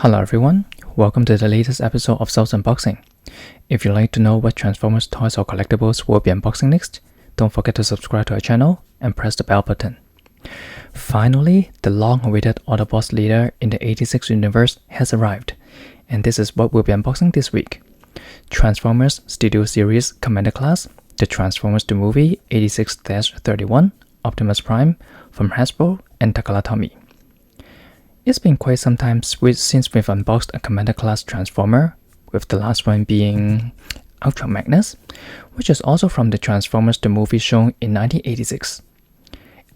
Hello everyone, welcome to the latest episode of Soul's Unboxing. If you'd like to know what Transformers toys or collectibles we'll be unboxing next, don't forget to subscribe to our channel and press the bell button. Finally, the long-awaited Autobots leader in the 86 universe has arrived, and this is what we'll be unboxing this week. Transformers Studio Series Commander Class, the Transformers the Movie 86-31, Optimus Prime from Hasbro and Takara Tomy. It's been quite some time since we've unboxed a Commander Class Transformer, with the last one being Ultra Magnus, which is also from the Transformers the Movie shown in 1986.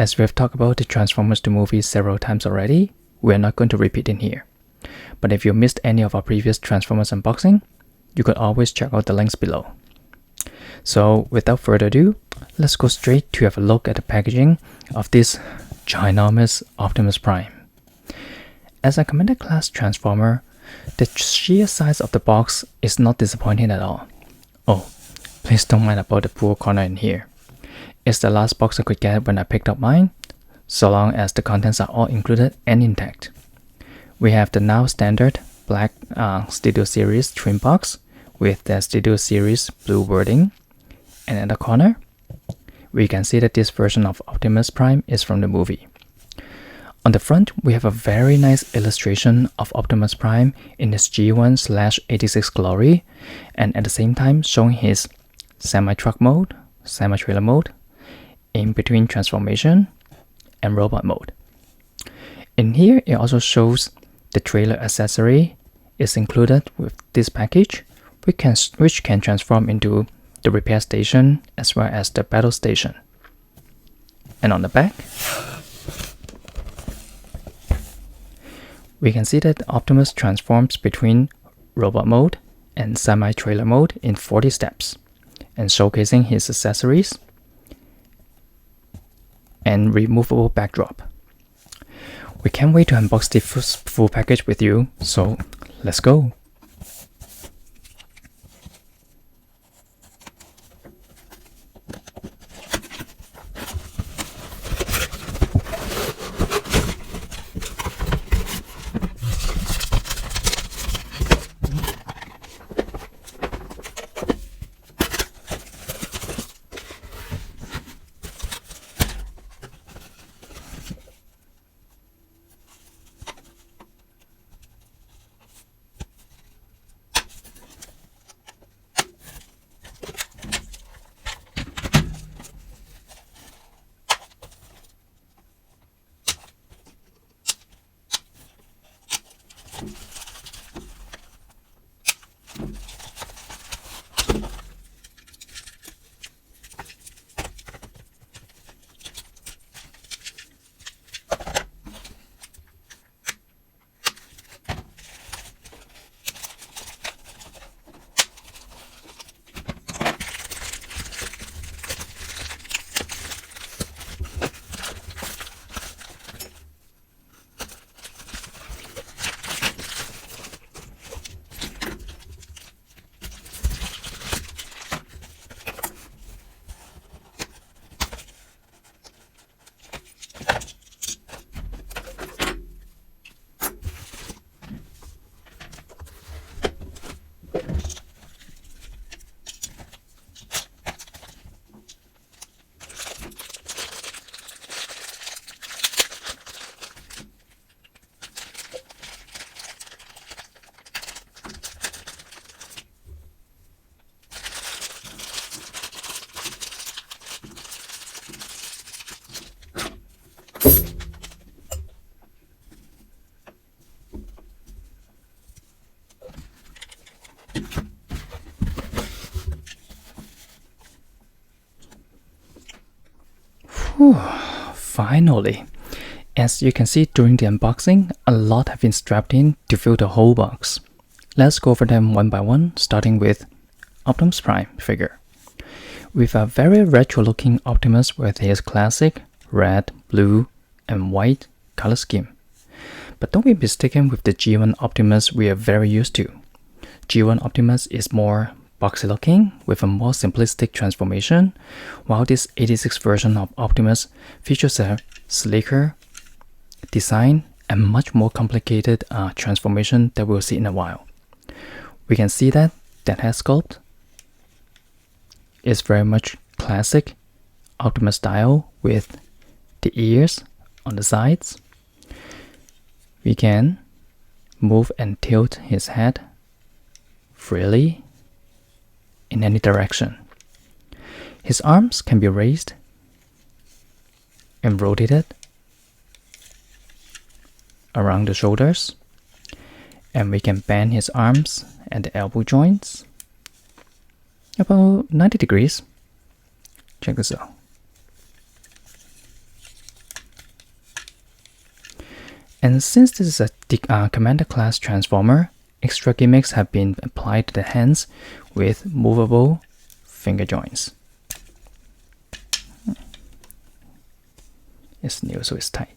As we've talked about the Transformers the Movie several times already, we're not going to repeat in here. But if you missed any of our previous Transformers unboxing, you could always check out the links below. So without further ado, let's go straight to have a look at the packaging of this ginormous Optimus Prime. As a Commander Class Transformer, the sheer size of the box is not disappointing at all. Oh, please don't mind about the poor corner in here. It's the last box I could get when I picked up mine, so long as the contents are all included and intact. We have the now standard black Studio Series trim box with the Studio Series blue wording, and in the corner, we can see that this version of Optimus Prime is from the movie. On the front, we have a very nice illustration of Optimus Prime in his G1/86 glory, and at the same time showing his semi-truck mode, semi-trailer mode, in-between transformation, and robot mode. In here, it also shows the trailer accessory is included with this package, which can transform into the repair station as well as the battle station. And on the back, we can see that Optimus transforms between robot mode and semi-trailer mode in 40 steps, and showcasing his accessories and removable backdrop. We can't wait to unbox the full package with you, so let's go! Finally! As you can see during the unboxing, a lot have been strapped in to fill the whole box. Let's go over them one by one, starting with Optimus Prime figure. With a very retro looking Optimus with his classic red, blue, and white color scheme. But don't be mistaken with the G1 Optimus we are very used to. G1 Optimus is more boxy looking with a more simplistic transformation, while this 86 version of Optimus features a sleeker design and much more complicated transformation that we'll see in a while. We can see that head sculpt is very much classic Optimus style with the ears on the sides. We can move and tilt his head freely in any direction. His arms can be raised and rotated around the shoulders, and we can bend his arms and the elbow joints about 90 degrees. Check this out. And since this is a Commander class transformer, extra gimmicks have been applied to the hands with movable finger joints. It's new, so it's tight,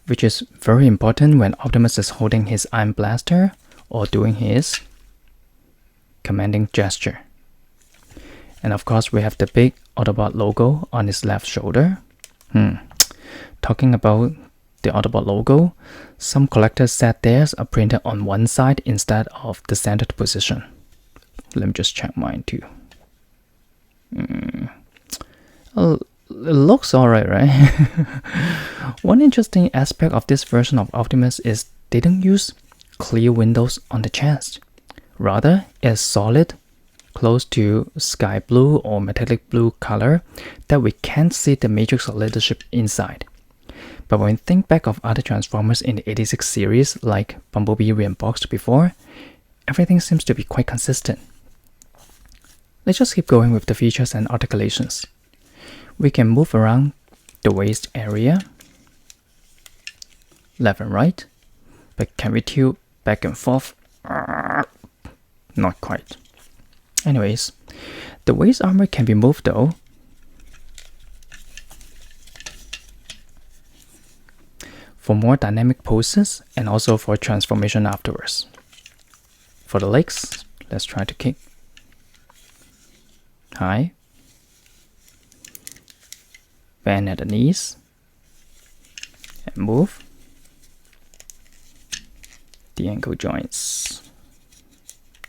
which is very important when Optimus is holding his Iron Blaster or doing his commanding gesture. And of course, we have the big Autobot logo on his left shoulder. Talking about the Autobot logo, some collectors said theirs are printed on one side instead of the centered position. Let me just check mine too. It looks alright, right? One interesting aspect of this version of Optimus is they don't use clear windows on the chest. Rather, it's solid, close to sky blue or metallic blue color that we can't see the matrix of leadership inside. But when we think back of other Transformers in the 86 series like Bumblebee re-unboxed before, everything seems to be quite consistent. Let's just keep going with the features and articulations. We can move around the waist area, left and right, but can we tilt back and forth? Not quite. Anyways, the waist armor can be moved though. For more dynamic poses and also for transformation afterwards. For the legs, let's try to kick high, bend at the knees, and move the ankle joints.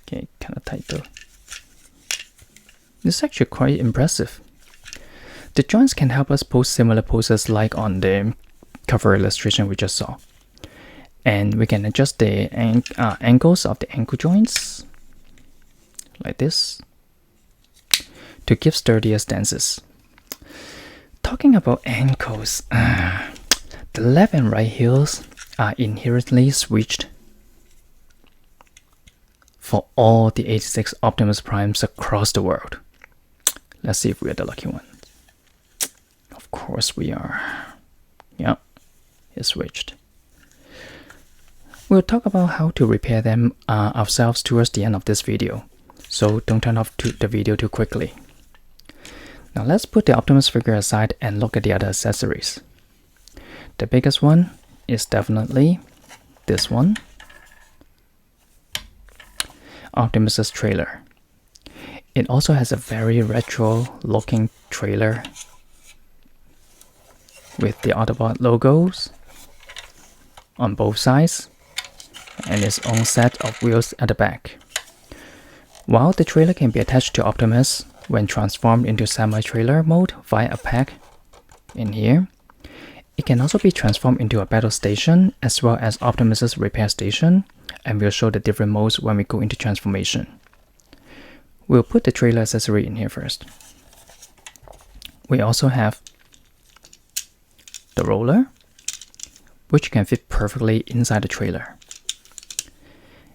Okay, kind of tight though. This is actually quite impressive. The joints can help us pose similar poses like on the cover illustration we just saw. And we can adjust the angles of the ankle joints like this to give sturdier stances. Talking about ankles, the left and right heels are inherently switched for all the 86 Optimus Primes across the world. Let's see if we are the lucky ones. Of course we are. Yep, it's switched. We'll talk about how to repair them ourselves towards the end of this video, so don't turn off the video too quickly. Now let's put the Optimus figure aside and look at the other accessories. The biggest one is definitely this one, Optimus's trailer. It also has a very retro looking trailer with the Autobot logos on both sides and its own set of wheels at the back. While the trailer can be attached to Optimus when transformed into semi-trailer mode via a pack in here, it can also be transformed into a battle station as well as Optimus's repair station, and we'll show the different modes when we go into transformation. We'll put the trailer accessory in here first. We also have the roller, which can fit perfectly inside the trailer.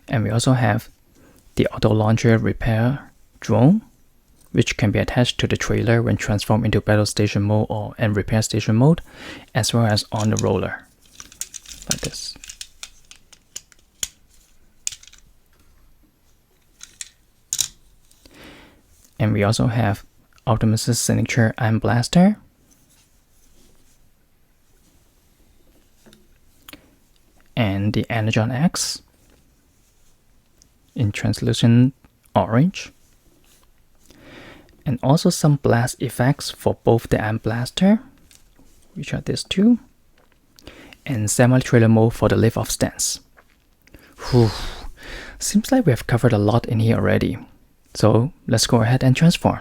And we also have the auto launcher repair drone, which can be attached to the trailer when transformed into battle station mode and repair station mode, as well as on the roller, like this. And we also have Optimus's signature Iron Blaster, and the Energon X in translucent orange, and also some blast effects for both the Iron Blaster, which are these two, and semi-trailer mode for the lift-off stance. Whew. Seems like we have covered a lot in here already. So let's go ahead and transform.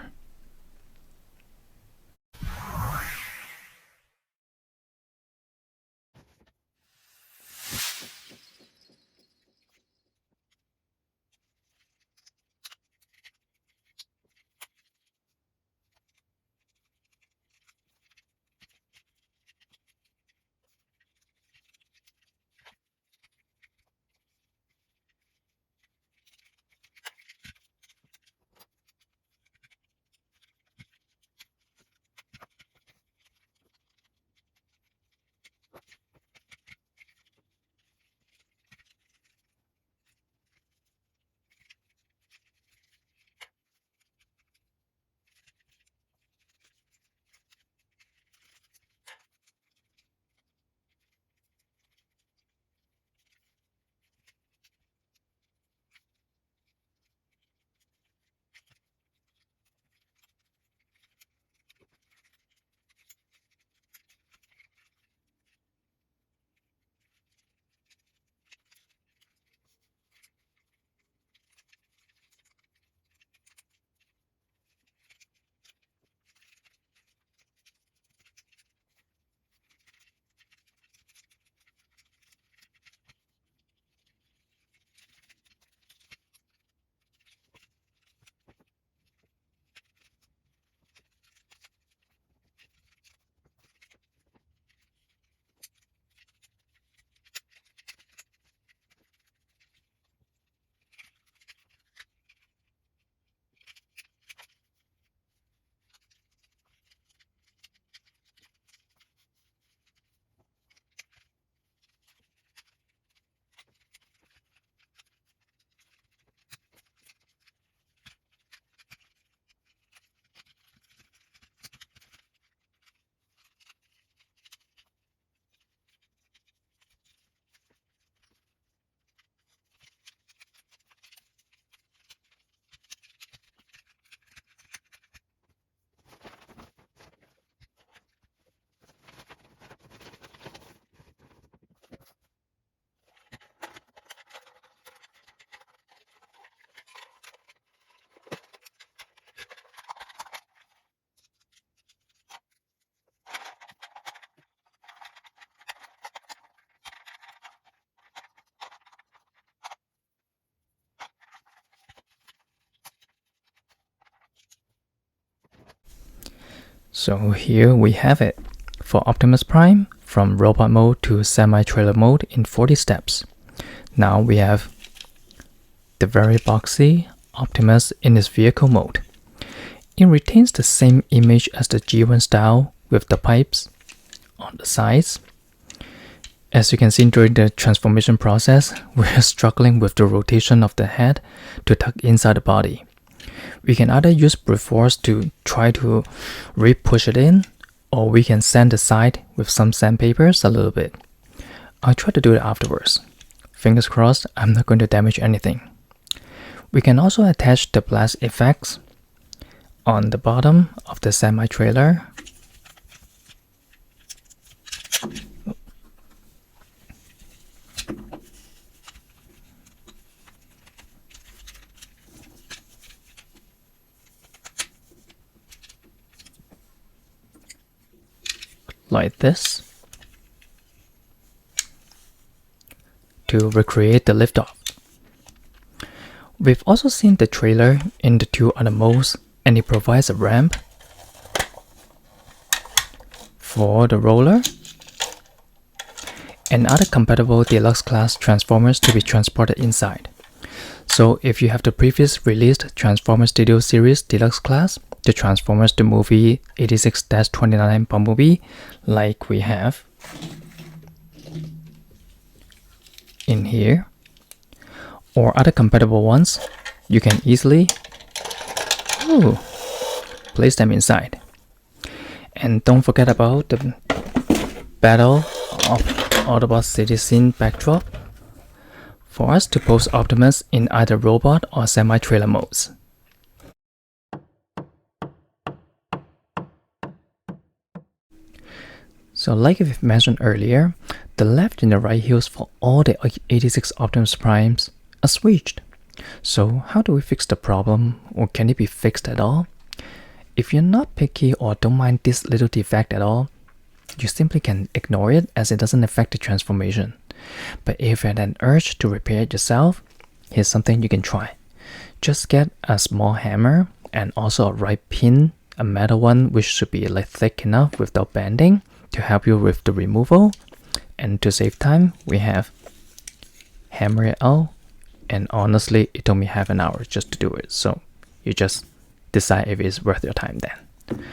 So here we have it. For Optimus Prime, from robot mode to semi-trailer mode in 40 steps. Now we have the very boxy Optimus in its vehicle mode. It retains the same image as the G1 style with the pipes on the sides. As you can see during the transformation process, we are struggling with the rotation of the head to tuck inside the body. We can either use brute force to try to re-push it in, or we can sand the side with some sandpapers a little bit. I'll try to do it afterwards. Fingers crossed, I'm not going to damage anything. We can also attach the blast effects on the bottom of the semi-trailer. Like this, to recreate the liftoff. We've also seen the trailer in the two other modes, and it provides a ramp for the roller and other compatible deluxe class transformers to be transported inside. So if you have the previous released Transformers Studio Series Deluxe class, the Transformers the movie 86-29 Bumblebee, like we have in here, or other compatible ones, you can easily place them inside. And don't forget about the Battle of Autobot City scene backdrop for us to pose Optimus in either robot or semi-trailer modes. So like we've mentioned earlier, the left and the right heels for all the 86 Optimus Primes are switched. So how do we fix the problem, or can it be fixed at all? If you're not picky or don't mind this little defect at all, you simply can ignore it as it doesn't affect the transformation. But if you had an urge to repair it yourself, here's something you can try. Just get a small hammer and also a right pin, a metal one which should be like thick enough without bending to help you with the removal. And to save time, we have hammer it out, and honestly it took me half an hour just to do it, so you just decide if it's worth your time then.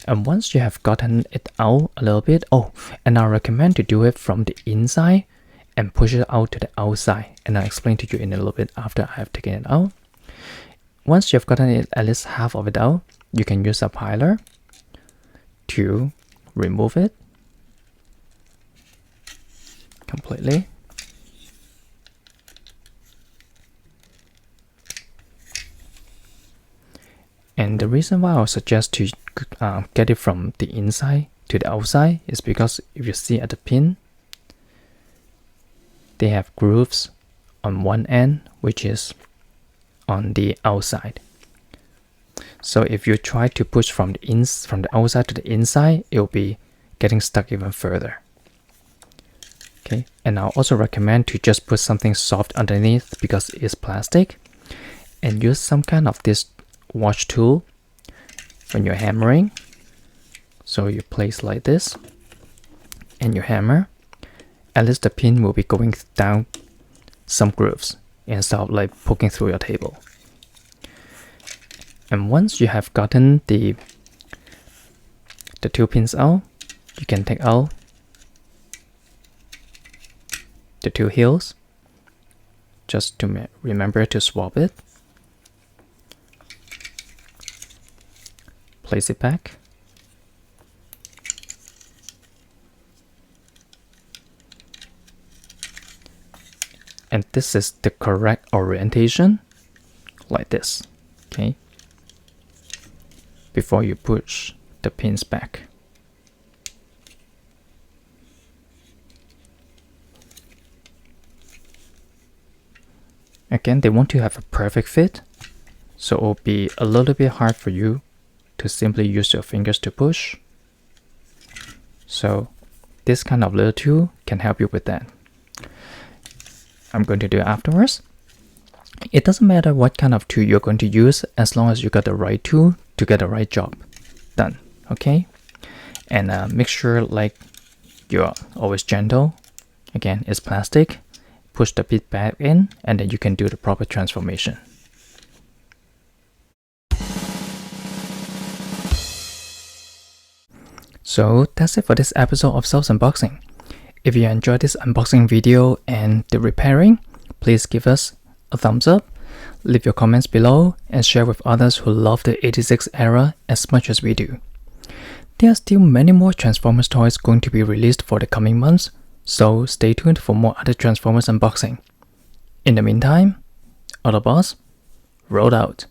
And once you have gotten it out a little bit, and I recommend to do it from the inside and push it out to the outside, and I'll explain to you in a little bit after I have taken it out. Once you've gotten it at least half of it out, you can use a piler to remove it completely. And the reason why I would suggest to get it from the inside to the outside is because if you see at the pin, they have grooves on one end, which is on the outside. So if you try to push from the outside to the inside, it will be getting stuck even further. Okay, and I'll also recommend to just put something soft underneath because it's plastic, and use some kind of this wash tool when you're hammering. So you place like this and you hammer, at least the pin will be going down some grooves instead of like poking through your table. And once you have gotten the two pins out, you can take out the two heels, just to remember to swap it. Place it back. And this is the correct orientation, like this, okay? Before you push the pins back. Again, they want to have a perfect fit, so it will be a little bit hard for you to simply use your fingers to push. So this kind of little tool can help you with that. I'm going to do it afterwards. It doesn't matter what kind of tool you're going to use as long as you got the right tool to get the right job done, okay? And make sure like you're always gentle. Again, it's plastic. Push the bit back in and then you can do the proper transformation. So that's it for this episode of Sells Unboxing. If you enjoyed this unboxing video and the repairing, please give us a thumbs up, leave your comments below, and share with others who love the 86 era as much as we do. There are still many more Transformers toys going to be released for the coming months, so stay tuned for more other Transformers unboxing. In the meantime, Autobots, roll out!